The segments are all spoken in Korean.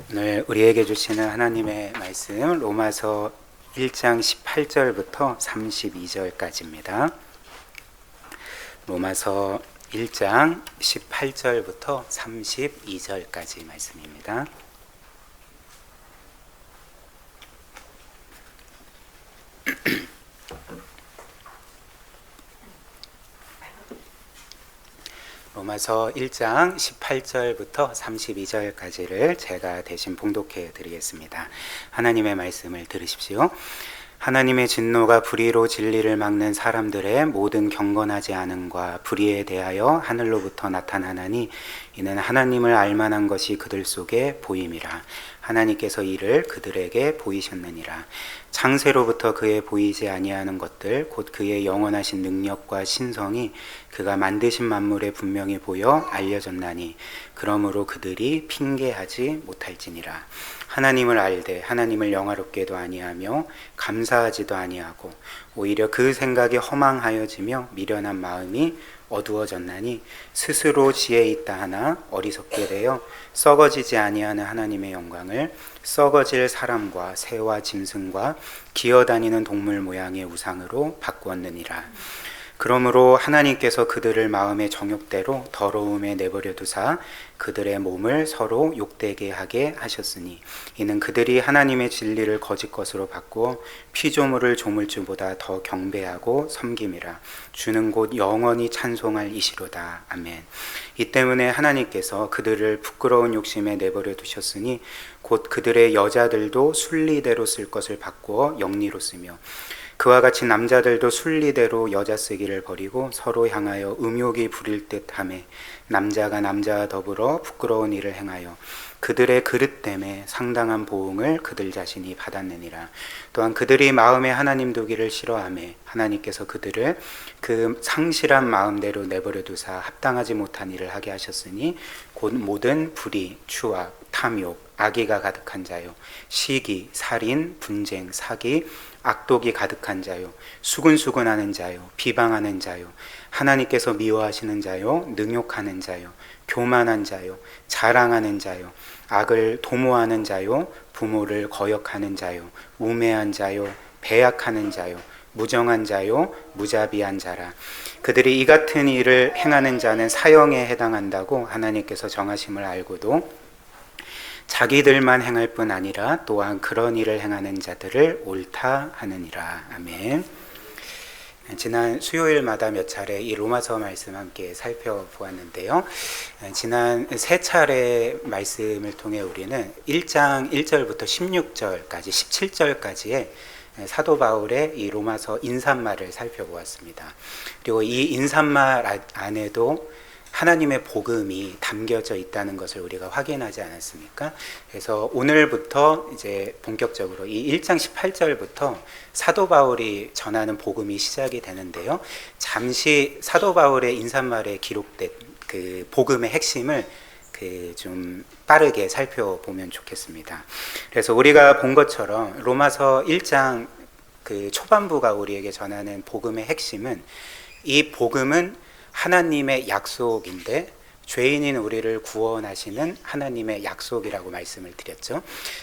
오늘 우리에게 주시는 하나님의 말씀 로마서 1장 18절부터 32절까지입니다. 로마서 1장 18절부터 32절까지 말씀입니다. 로마서 1장 18절부터 32절까지를 제가 대신 봉독해 드리겠습니다. 하나님의 말씀을 들으십시오. 하나님의 진노가 불의로 진리를 막는 사람들의 모든 경건하지 않음과 불의에 대하여 하늘로부터 나타나나니 이는 하나님을 알만한 것이 그들 속에 보임이라. 하나님께서 이를 그들에게 보이셨느니라. 창세로부터 그의 보이지 아니하는 것들 곧 그의 영원하신 능력과 신성이 그가 만드신 만물에 분명히 보여 알려졌나니 그러므로 그들이 핑계하지 못할지니라. 하나님을 알되 하나님을 영화롭게도 아니하며 감사하지도 아니하고 오히려 그 생각이 허망하여지며 미련한 마음이 어두워졌나니 스스로 지혜 있다 하나 어리석게 되어 썩어지지 아니하는 하나님의 영광을 썩어질 사람과 새와 짐승과 기어다니는 동물 모양의 우상으로 바꾸었느니라. 그러므로 하나님께서 그들을 마음의 정욕대로 더러움에 내버려 두사 그들의 몸을 서로 욕되게 하게 하셨으니 이는 그들이 하나님의 진리를 거짓 것으로 바꾸어 피조물을 조물주보다 더 경배하고 섬김이라. 주는 곧 영원히 찬송할 이시로다. 아멘. 이 때문에 하나님께서 그들을 부끄러운 욕심에 내버려 두셨으니 곧 그들의 여자들도 순리대로 쓸 것을 바꾸어 영리로 쓰며 그와 같이 남자들도 순리대로 여자 쓰기를 버리고 서로 향하여 음욕이 부릴 듯하며 남자가 남자와 더불어 부끄러운 일을 행하여 그들의 그릇 때문에 상당한 보응을 그들 자신이 받았느니라. 또한 그들이 마음에 하나님 두기를 싫어하며 하나님께서 그들을 그 상실한 마음대로 내버려 두사 합당하지 못한 일을 하게 하셨으니 곧 모든 불의, 추악, 탐욕, 악의가 가득한 자요 시기, 살인, 분쟁, 사기, 악독이 가득한 자요 수근수근하는 자요 비방하는 자요 하나님께서 미워하시는 자요 능욕하는 자요 교만한 자요 자랑하는 자요 악을 도모하는 자요 부모를 거역하는 자요 우매한 자요 배약하는 자요 무정한 자요 무자비한 자라. 그들이 이 같은 일을 행하는 자는 사형에 해당한다고 하나님께서 정하심을 알고도 자기들만 행할 뿐 아니라 또한 그런 일을 행하는 자들을 옳다 하느니라. 아멘. 지난 수요일마다 몇 차례 이 로마서 말씀 함께 살펴보았는데요. 지난 세 차례 말씀을 통해 우리는 1장 1절부터 16절까지 17절까지의 사도 바울의 이 로마서 인사말을 살펴보았습니다. 그리고 이 인사말 안에도 하나님의 복음이 담겨져 있다는 것을 우리가 확인하지 않았습니까? 그래서 오늘부터 이제 본격적으로 이 1장 18절부터 사도 바울이 전하는 복음이 시작이 되는데요. 잠시 사도 바울의 인사말에 기록된 그 복음의 핵심을 좀 빠르게 살펴보면 좋겠습니다. 그래서 우리가 본 것처럼 로마서 1장 그 초반부가 우리에게 전하는 복음의 핵심은 이 복음은 하나님의 약속인데 죄인인 우리를 구원하시는 하나님의 약속이라고 말씀을 드렸죠.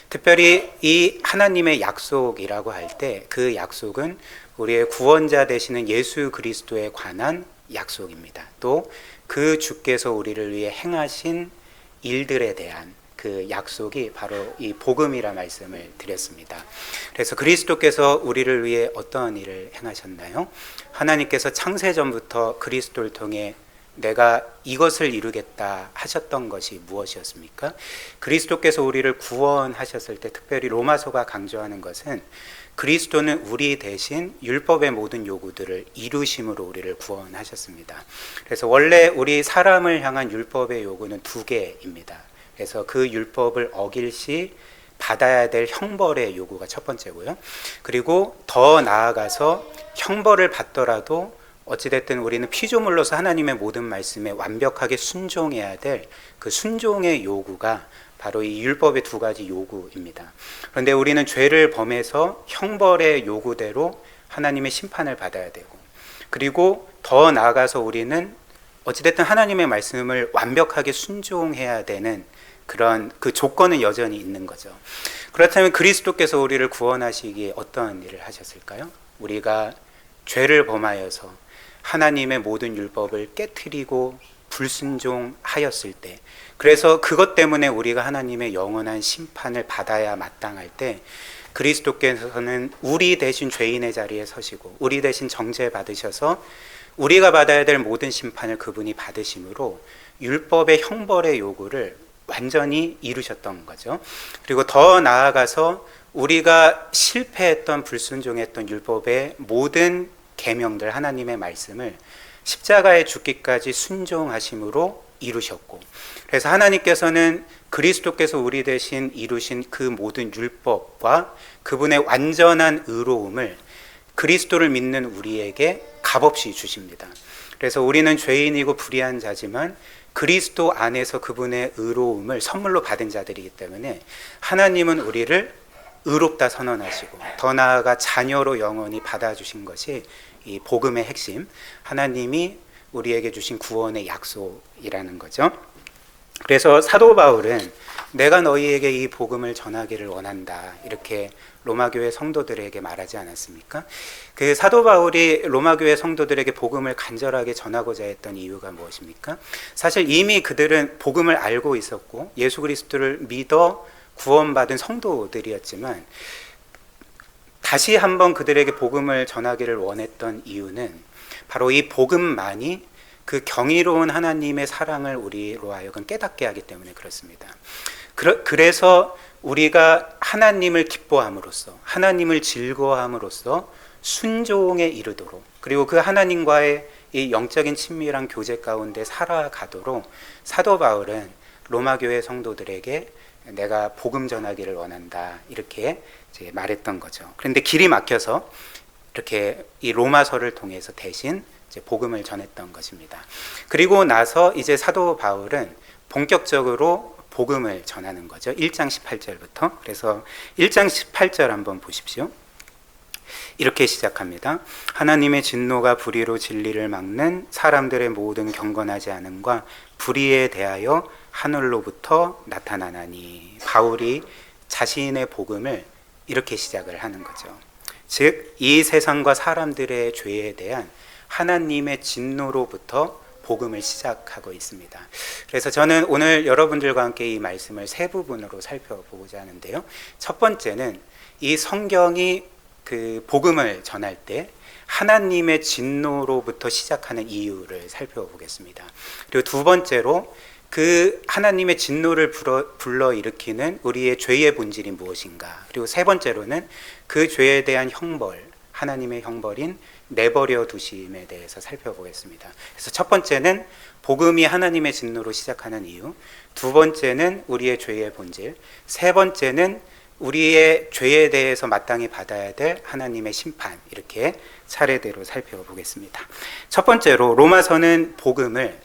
특별히 이 하나님의 약속이라고 할 때 그 약속은 우리의 구원자 되시는 예수 그리스도에 관한 약속입니다. 또 그 주께서 우리를 위해 행하신 일들에 대한 그 약속이 바로 이 복음이라 말씀을 드렸습니다. 그래서 그리스도께서 우리를 위해 어떠한 일을 행하셨나요? 하나님께서 창세전부터 그리스도를 통해 내가 이것을 이루겠다 하셨던 것이 무엇이었습니까? 그리스도께서 우리를 구원하셨을 때 특별히 로마서가 강조하는 것은 그리스도는 우리 대신 율법의 모든 요구들을 이루심으로 우리를 구원하셨습니다. 그래서 원래 우리 사람을 향한 율법의 요구는 두 개입니다. 그래서 그 율법을 어길 시 받아야 될 형벌의 요구가 첫 번째고요. 그리고 더 나아가서 형벌을 받더라도 어찌됐든 우리는 피조물로서 하나님의 모든 말씀에 완벽하게 순종해야 될 그 순종의 요구가 바로 이 율법의 두 가지 요구입니다. 그런데 우리는 죄를 범해서 형벌의 요구대로 하나님의 심판을 받아야 되고, 그리고 더 나아가서 우리는 어찌됐든 하나님의 말씀을 완벽하게 순종해야 되는 그런 그 조건은 여전히 있는 거죠. 그렇다면 그리스도께서 우리를 구원하시기에 어떠한 일을 하셨을까요? 우리가 죄를 범하여서 하나님의 모든 율법을 깨트리고 불순종하였을 때, 그래서 그것 때문에 우리가 하나님의 영원한 심판을 받아야 마땅할 때, 그리스도께서는 우리 대신 죄인의 자리에 서시고 우리 대신 정죄 받으셔서 우리가 받아야 될 모든 심판을 그분이 받으심으로 율법의 형벌의 요구를 완전히 이루셨던 거죠. 그리고 더 나아가서 우리가 실패했던 불순종했던 율법의 모든 계명들, 하나님의 말씀을 십자가에 죽기까지 순종하심으로 이루셨고, 그래서 하나님께서는 그리스도께서 우리 대신 이루신 그 모든 율법과 그분의 완전한 의로움을 그리스도를 믿는 우리에게 값없이 주십니다. 그래서 우리는 죄인이고 불의한 자지만 그리스도 안에서 그분의 의로움을 선물로 받은 자들이기 때문에 하나님은 우리를 의롭다 선언하시고 더 나아가 자녀로 영원히 받아주신 것이 이 복음의 핵심, 하나님이 우리에게 주신 구원의 약속이라는 거죠. 그래서 사도 바울은 내가 너희에게 이 복음을 전하기를 원한다, 이렇게 로마교회 성도들에게 말하지 않았습니까? 그 사도 바울이 로마교회 성도들에게 복음을 간절하게 전하고자 했던 이유가 무엇입니까? 사실 이미 그들은 복음을 알고 있었고 예수 그리스도를 믿어 구원받은 성도들이었지만, 다시 한번 그들에게 복음을 전하기를 원했던 이유는 바로 이 복음만이 그 경이로운 하나님의 사랑을 우리로 하여금 깨닫게 하기 때문에 그렇습니다. 그래서 우리가 하나님을 기뻐함으로써, 하나님을 즐거워함으로써 순종에 이르도록, 그리고 그 하나님과의 이 영적인 친밀한 교제 가운데 살아가도록 사도 바울은 로마교회 성도들에게 내가 복음 전하기를 원한다, 이렇게 이제 말했던 거죠. 그런데 길이 막혀서 이렇게 이 로마서를 통해서 대신 이제 복음을 전했던 것입니다. 그리고 나서 이제 사도 바울은 본격적으로 복음을 전하는 거죠. 1장 18절부터. 그래서 1장 18절 한번 보십시오. 이렇게 시작합니다. 하나님의 진노가 불의로 진리를 막는 사람들의 모든 경건하지 않음과 불의에 대하여 하늘로부터 나타나나니. 바울이 자신의 복음을 이렇게 시작을 하는 거죠. 즉, 이 세상과 사람들의 죄에 대한 하나님의 진노로부터 복음을 시작하고 있습니다. 그래서 저는 오늘 여러분들과 함께 이 말씀을 세 부분으로 살펴보고자 하는데요. 첫 번째는 이 성경이 그 복음을 전할 때 하나님의 진노로부터 시작하는 이유를 살펴보겠습니다. 그리고 두 번째로 그 하나님의 진노를 불러일으키는 우리의 죄의 본질이 무엇인가. 그리고 세 번째로는 그 죄에 대한 형벌, 하나님의 형벌인 내버려 두심에 대해서 살펴보겠습니다. 그래서 첫 번째는 복음이 하나님의 진노로 시작하는 이유, 두 번째는 우리의 죄의 본질, 세 번째는 우리의 죄에 대해서 마땅히 받아야 될 하나님의 심판, 이렇게 차례대로 살펴보겠습니다. 첫 번째로 로마서는 복음을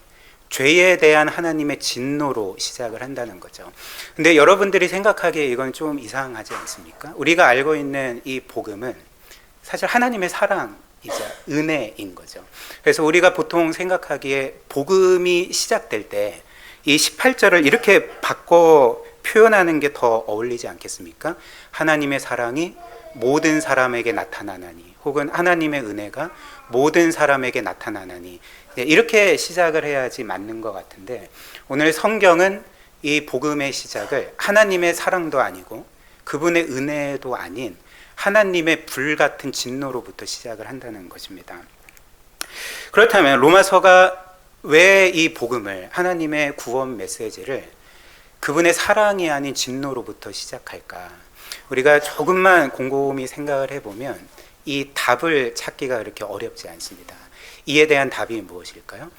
죄에 대한 하나님의 진노로 시작을 한다는 거죠. 근데 여러분들이 생각하기에 이건 좀 이상하지 않습니까? 우리가 알고 있는 이 복음은 사실 하나님의 사랑이자 은혜인 거죠. 그래서 우리가 보통 생각하기에 복음이 시작될 때 이 18절을 이렇게 바꿔 표현하는 게 더 어울리지 않겠습니까? 하나님의 사랑이 모든 사람에게 나타나나니, 혹은 하나님의 은혜가 모든 사람에게 나타나나니, 이렇게 시작을 해야지 맞는 것 같은데, 오늘 성경은 이 복음의 시작을 하나님의 사랑도 아니고 그분의 은혜도 아닌 하나님의 불같은 진노로부터 시작을 한다는 것입니다. 그렇다면 로마서가 왜 이 복음을, 하나님의 구원 메시지를 그분의 사랑이 아닌 진노로부터 시작할까? 우리가 조금만 곰곰이 생각을 해보면 이 답을 찾기가 그렇게 어렵지 않습니다. 이에 대한 답이 무엇일까요?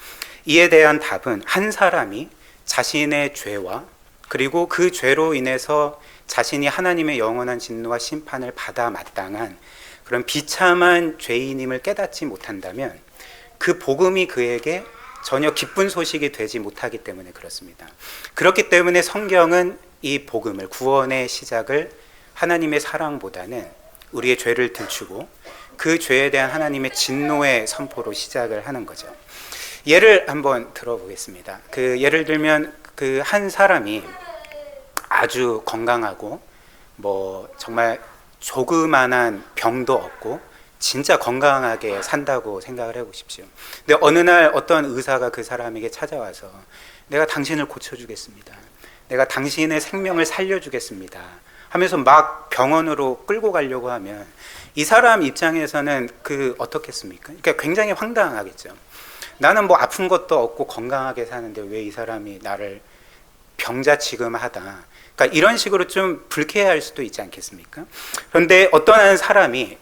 이에 대한 답은 한 사람이 자신의 죄와 그리고 그 죄로 인해서 자신이 하나님의 영원한 진노와 심판을 받아 마땅한 그런 비참한 죄인임을 깨닫지 못한다면 그 복음이 그에게 전혀 기쁜 소식이 되지 못하기 때문에 그렇습니다. 그렇기 때문에 성경은 이 복음을, 구원의 시작을 하나님의 사랑보다는 우리의 죄를 들추고 그 죄에 대한 하나님의 진노의 선포로 시작을 하는 거죠. 예를 한번 들어보겠습니다. 예를 들면 그 한 사람이 아주 건강하고 뭐 정말 조그만한 병도 없고 진짜 건강하게 산다고 생각을 해보십시오. 근데 어느 날 어떤 의사가 그 사람에게 찾아와서 내가 당신을 고쳐주겠습니다, 내가 당신의 생명을 살려주겠습니다 하면서 막 병원으로 끌고 가려고 하면 이 사람 입장에서는 어떻겠습니까? 그러니까 굉장히 황당하겠죠. 나는 뭐 아픈 것도 없고 건강하게 사는데 왜 이 사람이 나를 병자 취급하다. 그러니까 이런 식으로 좀 불쾌할 수도 있지 않겠습니까? 그런데 어떤 한 사람이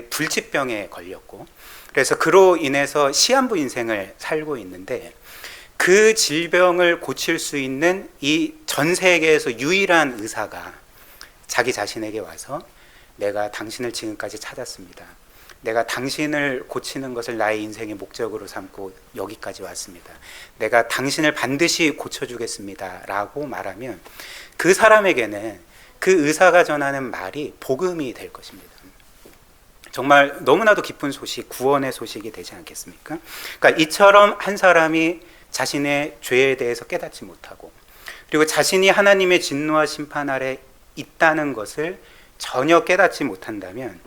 불치병에 걸렸고 그래서 그로 인해서 시한부 인생을 살고 있는데 그 질병을 고칠 수 있는 이 전 세계에서 유일한 의사가 자기 자신에게 와서 내가 당신을 지금까지 찾았습니다, 내가 당신을 고치는 것을 나의 인생의 목적으로 삼고 여기까지 왔습니다, 내가 당신을 반드시 고쳐주겠습니다 라고 말하면 그 사람에게는 그 의사가 전하는 말이 복음이 될 것입니다. 정말 너무나도 기쁜 소식, 구원의 소식이 되지 않겠습니까? 그러니까 이처럼 한 사람이 자신의 죄에 대해서 깨닫지 못하고 그리고 자신이 하나님의 진노와 심판 아래 있다는 것을 전혀 깨닫지 못한다면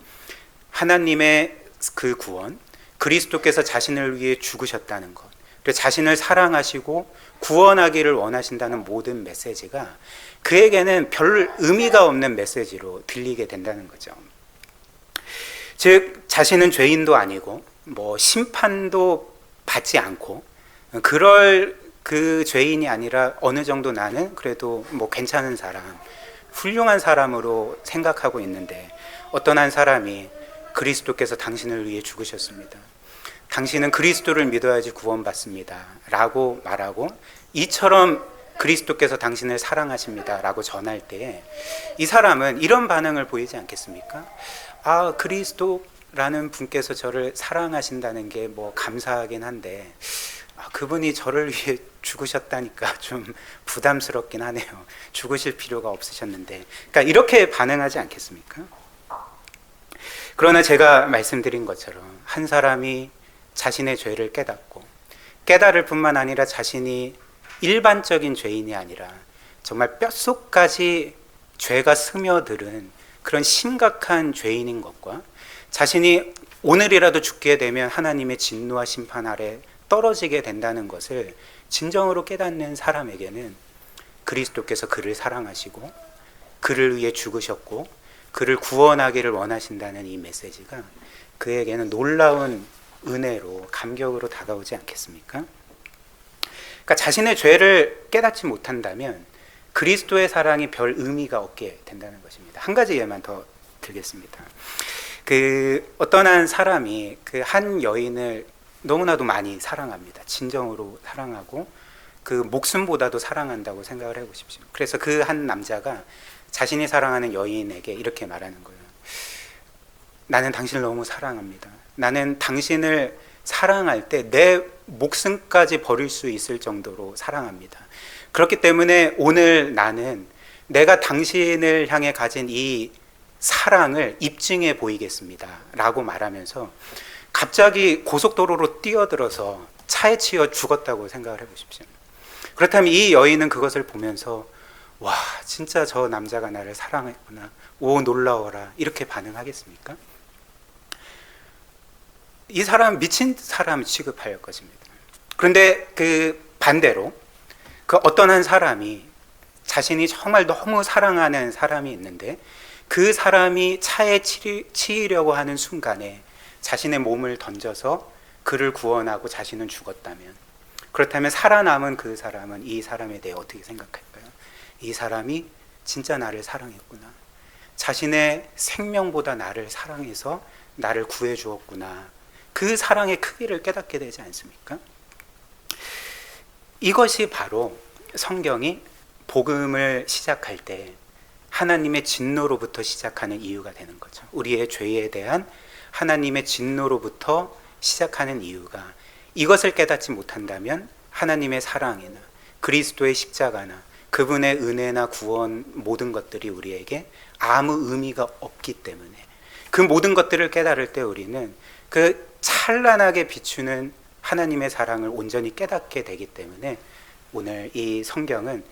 하나님의 그 구원, 그리스도께서 자신을 위해 죽으셨다는 것, 그리고 자신을 사랑하시고 구원하기를 원하신다는 모든 메시지가 그에게는 별 의미가 없는 메시지로 들리게 된다는 거죠. 즉 자신은 죄인도 아니고 뭐 심판도 받지 않고 그럴 그 죄인이 아니라 어느 정도 나는 그래도 뭐 괜찮은 사람, 훌륭한 사람으로 생각하고 있는데 어떤 한 사람이 그리스도께서 당신을 위해 죽으셨습니다, 당신은 그리스도를 믿어야지 구원받습니다 라고 말하고 이처럼 그리스도께서 당신을 사랑하십니다 라고 전할 때 이 사람은 이런 반응을 보이지 않겠습니까? 아, 그리스도라는 분께서 저를 사랑하신다는 게 뭐 감사하긴 한데 그분이 저를 위해 죽으셨다니까 좀 부담스럽긴 하네요. 죽으실 필요가 없으셨는데. 그러니까 이렇게 반응하지 않겠습니까? 그러나 제가 말씀드린 것처럼 한 사람이 자신의 죄를 깨닫고 깨달을 뿐만 아니라 자신이 일반적인 죄인이 아니라 정말 뼛속까지 죄가 스며들은 그런 심각한 죄인인 것과 자신이 오늘이라도 죽게 되면 하나님의 진노와 심판 아래 떨어지게 된다는 것을 진정으로 깨닫는 사람에게는 그리스도께서 그를 사랑하시고 그를 위해 죽으셨고 그를 구원하기를 원하신다는 이 메시지가 그에게는 놀라운 은혜로 감격으로 다가오지 않겠습니까? 그러니까 자신의 죄를 깨닫지 못한다면 그리스도의 사랑이 별 의미가 없게 된다는 것입니다. 한 가지 예만 더 들겠습니다. 어떤 한 사람이 한 여인을 너무나도 많이 사랑합니다. 진정으로 사랑하고 목숨보다도 사랑한다고 생각을 해보십시오. 그래서 그 한 남자가 자신이 사랑하는 여인에게 이렇게 말하는 거예요. 나는 당신을 너무 사랑합니다. 나는 당신을 사랑할 때 내 목숨까지 버릴 수 있을 정도로 사랑합니다. 그렇기 때문에 오늘 나는 내가 당신을 향해 가진 이 사랑을 입증해 보이겠습니다 라고 말하면서 갑자기 고속도로로 뛰어들어서 차에 치여 죽었다고 생각을 해보십시오. 그렇다면 이 여인은 그것을 보면서 와, 진짜 저 남자가 나를 사랑했구나, 오 놀라워라, 이렇게 반응하겠습니까? 이 사람 미친 사람 취급할 것입니다. 그런데 반대로 어떤 한 사람이 자신이 정말 너무 사랑하는 사람이 있는데 그 사람이 차에 치이려고 하는 순간에 자신의 몸을 던져서 그를 구원하고 자신은 죽었다면, 그렇다면 살아남은 그 사람은 이 사람에 대해 어떻게 생각할까요? 이 사람이 진짜 나를 사랑했구나, 자신의 생명보다 나를 사랑해서 나를 구해 주었구나, 그 사랑의 크기를 깨닫게 되지 않습니까? 이것이 바로 성경이 복음을 시작할 때 하나님의 진노로부터 시작하는 이유가 되는 거죠. 우리의 죄에 대한 하나님의 진노로부터 시작하는 이유가, 이것을 깨닫지 못한다면 하나님의 사랑이나 그리스도의 십자가나 그분의 은혜나 구원, 모든 것들이 우리에게 아무 의미가 없기 때문에 그 모든 것들을 깨달을 때 우리는 찬란하게 비추는 하나님의 사랑을 온전히 깨닫게 되기 때문에 오늘 이 성경은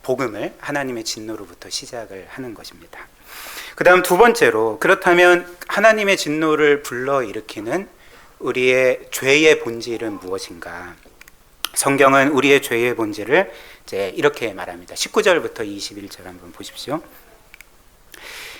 복음을 하나님의 진노로부터 시작을 하는 것입니다. 그 다음 두 번째로, 그렇다면 하나님의 진노를 불러일으키는 우리의 죄의 본질은 무엇인가? 성경은 우리의 죄의 본질을 이제 이렇게 말합니다. 19절부터 21절 한번 보십시오.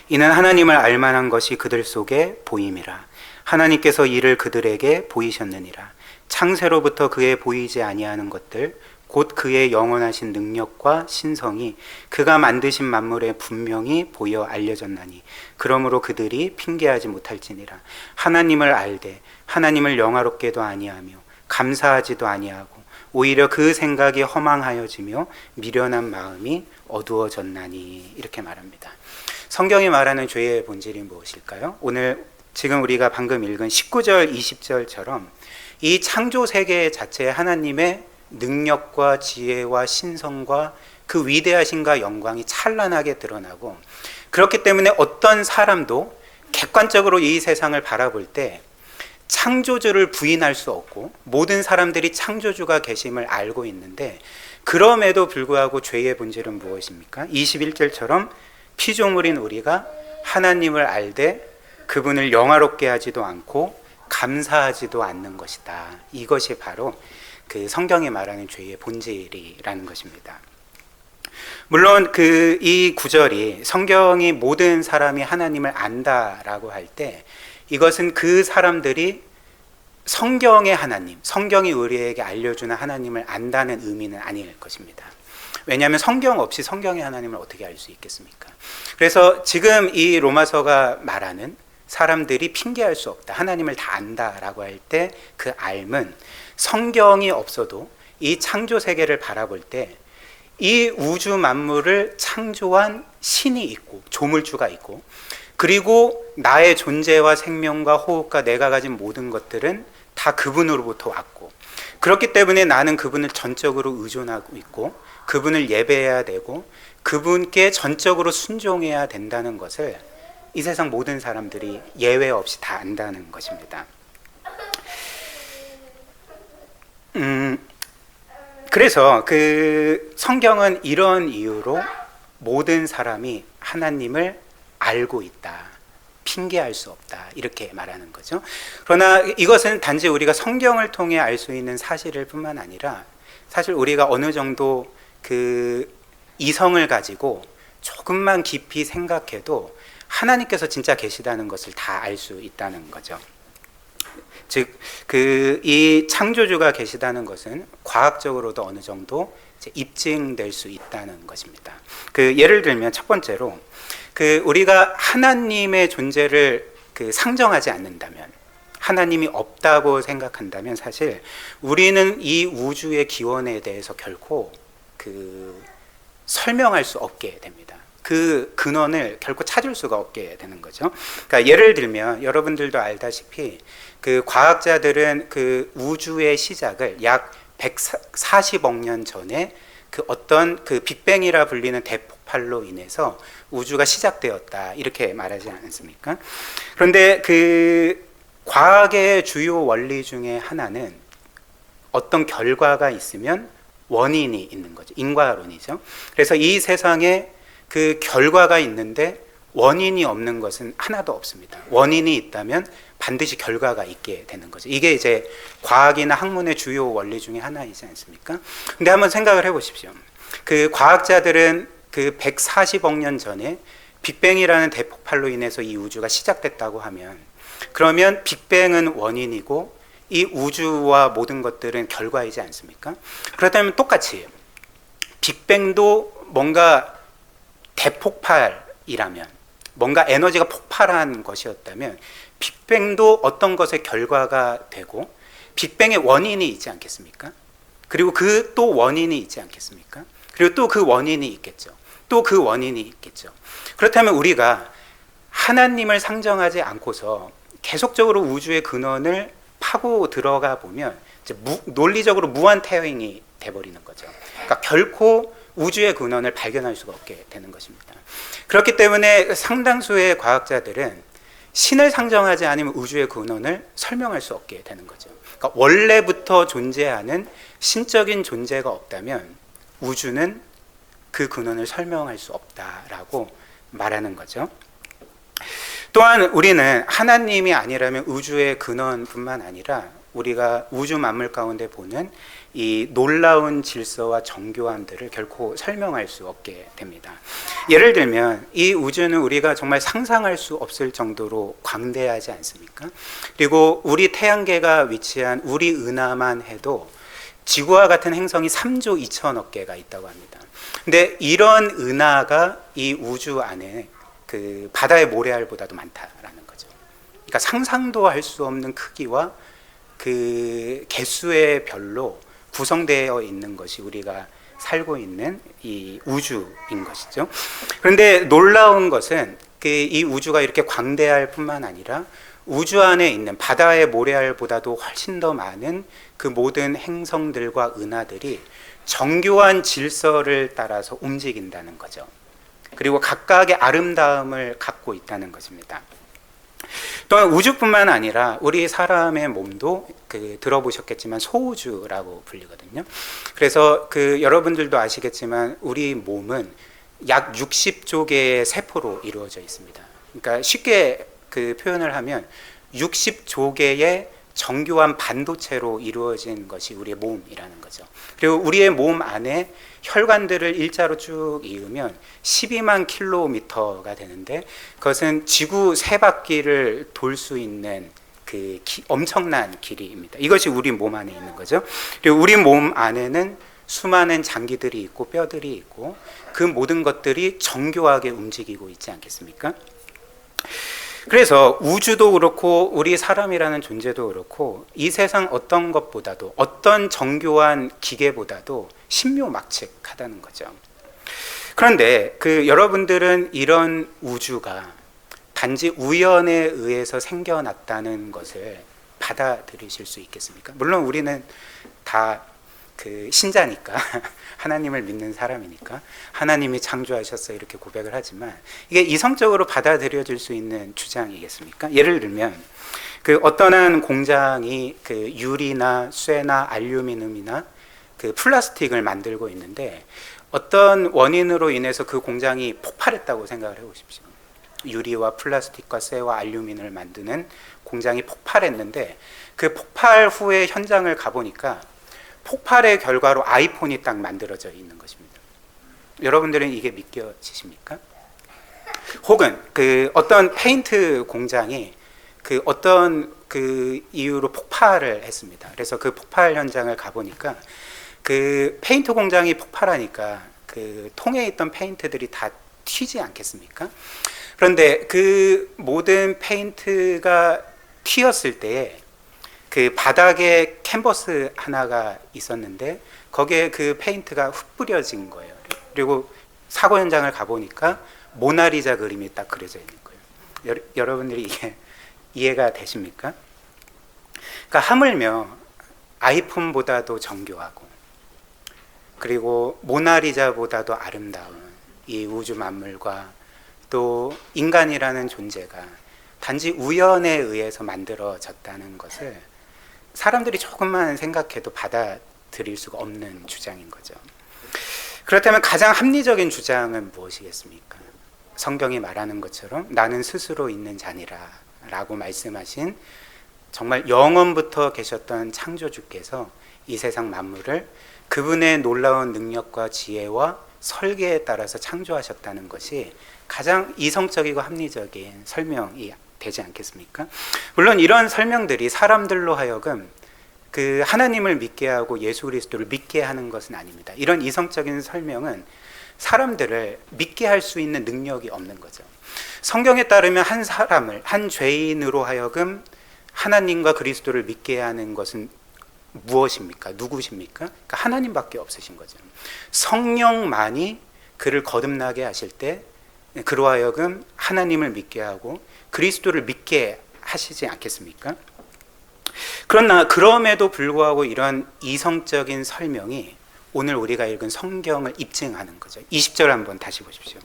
이는 하나님을 알만한 것이 그들 속에 보임이라. 하나님께서 이를 그들에게 보이셨느니라. 창세로부터 그의 보이지 아니하는 것들 곧 그의 영원하신 능력과 신성이 그가 만드신 만물에 분명히 보여 알려졌나니 그러므로 그들이 핑계하지 못할지니라. 하나님을 알되 하나님을 영화롭게도 아니하며 감사하지도 아니하고 오히려 그 생각이 허망하여지며 미련한 마음이 어두워졌나니 이렇게 말합니다. 성경이 말하는 죄의 본질이 무엇일까요? 오늘 지금 우리가 방금 읽은 19절 20절처럼 이 창조 세계 자체에 하나님의 능력과 지혜와 신성과 그 위대하심과 영광이 찬란하게 드러나고, 그렇기 때문에 어떤 사람도 객관적으로 이 세상을 바라볼 때 창조주를 부인할 수 없고 모든 사람들이 창조주가 계심을 알고 있는데, 그럼에도 불구하고 죄의 본질은 무엇입니까? 21절처럼 피조물인 우리가 하나님을 알되 그분을 영화롭게 하지도 않고 감사하지도 않는 것이다. 이것이 바로 그 성경이 말하는 죄의 본질이라는 것입니다. 물론 이 구절이 성경이 모든 사람이 하나님을 안다라고 할 때 이것은 그 사람들이 성경의 하나님, 성경이 우리에게 알려주는 하나님을 안다는 의미는 아닐 것입니다. 왜냐하면 성경 없이 성경의 하나님을 어떻게 알 수 있겠습니까? 그래서 지금 이 로마서가 말하는 사람들이 핑계할 수 없다, 하나님을 다 안다라고 할 때 그 알은 성경이 없어도 이 창조 세계를 바라볼 때 이 우주 만물을 창조한 신이 있고 조물주가 있고, 그리고 나의 존재와 생명과 호흡과 내가 가진 모든 것들은 다 그분으로부터 왔고, 그렇기 때문에 나는 그분을 전적으로 의존하고 있고 그분을 예배해야 되고 그분께 전적으로 순종해야 된다는 것을 이 세상 모든 사람들이 예외 없이 다 안다는 것입니다. 그래서 그 성경은 이런 이유로 모든 사람이 하나님을 알고 있다, 핑계할 수 없다, 이렇게 말하는 거죠. 그러나 이것은 단지 우리가 성경을 통해 알 수 있는 사실일 뿐만 아니라 사실 우리가 어느 정도 그 이성을 가지고 조금만 깊이 생각해도 하나님께서 진짜 계시다는 것을 다 알 수 있다는 거죠. 즉, 이 창조주가 계시다는 것은 과학적으로도 어느 정도 이제 입증될 수 있다는 것입니다. 예를 들면 첫 번째로 우리가 하나님의 존재를 상정하지 않는다면, 하나님이 없다고 생각한다면 사실 우리는 이 우주의 기원에 대해서 결코 설명할 수 없게 됩니다. 그 근원을 결코 찾을 수가 없게 되는 거죠. 그러니까 예를 들면 여러분들도 알다시피 과학자들은 우주의 시작을 약 140억 년 전에 어떤 빅뱅이라 불리는 대폭발로 인해서 우주가 시작되었다, 이렇게 말하지 않습니까? 그런데 과학의 주요 원리 중에 하나는 어떤 결과가 있으면 원인이 있는 거죠. 인과론이죠. 그래서 이 세상에 결과가 있는데 원인이 없는 것은 하나도 없습니다. 원인이 있다면 반드시 결과가 있게 되는 거죠. 이게 이제 과학이나 학문의 주요 원리 중에 하나이지 않습니까? 근데 한번 생각을 해보십시오. 과학자들은 140억 년 전에 빅뱅이라는 대폭발로 인해서 이 우주가 시작됐다고 하면, 그러면 빅뱅은 원인이고 이 우주와 모든 것들은 결과이지 않습니까? 그렇다면 똑같이 빅뱅도 뭔가 대폭발이라면, 뭔가 에너지가 폭발한 것이었다면 빅뱅도 어떤 것의 결과가 되고 빅뱅의 원인이 있지 않겠습니까? 그리고 또 원인이 있지 않겠습니까? 그리고 또 그 원인이 있겠죠. 또 그 원인이 있겠죠. 그렇다면 우리가 하나님을 상정하지 않고서 계속적으로 우주의 근원을 파고 들어가 보면 이제 논리적으로 무한태행이 돼버리는 거죠. 그러니까 결코 우주의 근원을 발견할 수가 없게 되는 것입니다. 그렇기 때문에 상당수의 과학자들은 신을 상정하지 않으면 우주의 근원을 설명할 수 없게 되는 거죠. 그러니까 원래부터 존재하는 신적인 존재가 없다면 우주는 그 근원을 설명할 수 없다라고 말하는 거죠. 또한 우리는 하나님이 아니라면 우주의 근원뿐만 아니라 우리가 우주 만물 가운데 보는 이 놀라운 질서와 정교함들을 결코 설명할 수 없게 됩니다. 예를 들면 이 우주는 우리가 정말 상상할 수 없을 정도로 광대하지 않습니까? 그리고 우리 태양계가 위치한 우리 은하만 해도 지구와 같은 행성이 3조 2천억 개가 있다고 합니다. 근데 이런 은하가 이 우주 안에 그 바다의 모래알보다도 많다라는 거죠. 그러니까 상상도 할 수 없는 크기와 그 개수의 별로 구성되어 있는 것이 우리가 살고 있는 이 우주인 것이죠. 그런데 놀라운 것은 이 우주가 이렇게 광대할 뿐만 아니라 우주 안에 있는 바다의 모래알보다도 훨씬 더 많은 그 모든 행성들과 은하들이 정교한 질서를 따라서 움직인다는 거죠. 그리고 각각의 아름다움을 갖고 있다는 것입니다. 또한 우주뿐만 아니라 우리 사람의 몸도 들어보셨겠지만 소우주라고 불리거든요. 그래서 여러분들도 아시겠지만 우리 몸은 약 60조 개의 세포로 이루어져 있습니다. 그러니까 쉽게 표현을 하면 60조 개의 정교한 반도체로 이루어진 것이 우리의 몸이라는 거죠. 그리고 우리의 몸 안에 혈관들을 일자로 쭉 이으면 12만 킬로미터가 되는데 그것은 지구 세 바퀴를 돌 수 있는 엄청난 길이입니다. 이것이 우리 몸 안에 있는 거죠. 그리고 우리 몸 안에는 수많은 장기들이 있고 뼈들이 있고 그 모든 것들이 정교하게 움직이고 있지 않겠습니까? 그래서 우주도 그렇고 우리 사람이라는 존재도 그렇고 이 세상 어떤 것보다도 어떤 정교한 기계보다도 신묘막측하다는 거죠. 그런데 여러분들은 이런 우주가 단지 우연에 의해서 생겨났다는 것을 받아들이실 수 있겠습니까? 물론 우리는 다 신자니까 하나님을 믿는 사람이니까 하나님이 창조하셨어 이렇게 고백을 하지만 이게 이성적으로 받아들여질 수 있는 주장이겠습니까? 예를 들면 어떤 한 공장이 유리나 쇠나 알루미늄이나 플라스틱을 만들고 있는데 어떤 원인으로 인해서 그 공장이 폭발했다고 생각을 해보십시오. 유리와 플라스틱과 쇠와 알루미늄을 만드는 공장이 폭발했는데 그 폭발 후에 현장을 가보니까 폭발의 결과로 아이폰이 딱 만들어져 있는 것입니다. 여러분들은 이게 믿겨지십니까? 혹은 어떤 페인트 공장이 어떤 이유로 폭발을 했습니다. 그래서 그 폭발 현장을 가보니까 페인트 공장이 폭발하니까 통에 있던 페인트들이 다 튀지 않겠습니까? 그런데 모든 페인트가 튀었을 때에 바닥에 캔버스 하나가 있었는데 거기에 페인트가 흩뿌려진 거예요. 그리고 사고 현장을 가보니까 모나리자 그림이 딱 그려져 있는 거예요. 여러분들이 이게 이해가 되십니까? 그러니까 하물며 아이폰보다도 정교하고 그리고 모나리자보다도 아름다운 이 우주 만물과 또 인간이라는 존재가 단지 우연에 의해서 만들어졌다는 것을 사람들이 조금만 생각해도 받아들일 수가 없는 주장인 거죠. 그렇다면 가장 합리적인 주장은 무엇이겠습니까? 성경이 말하는 것처럼 나는 스스로 있는 자니라 라고 말씀하신 정말 영원부터 계셨던 창조주께서 이 세상 만물을 그분의 놀라운 능력과 지혜와 설계에 따라서 창조하셨다는 것이 가장 이성적이고 합리적인 설명이 되지 않겠습니까? 물론 이런 설명들이 사람들로 하여금 하나님을 믿게 하고 예수 그리스도를 믿게 하는 것은 아닙니다. 이런 이성적인 설명은 사람들을 믿게 할 수 있는 능력이 없는 거죠. 성경에 따르면 한 사람을 한 죄인으로 하여금 하나님과 그리스도를 믿게 하는 것은 무엇입니까? 누구십니까? 그러니까 하나님밖에 없으신 거죠. 성령만이 그를 거듭나게 하실 때 그로 하여금 하나님을 믿게 하고 그리스도를 믿게 하시지 않겠습니까? 그러나 그럼에도 불구하고 이런 이성적인 설명이 오늘 우리가 읽은 성경을 입증하는 거죠. 20절 한번 다시 보십시오.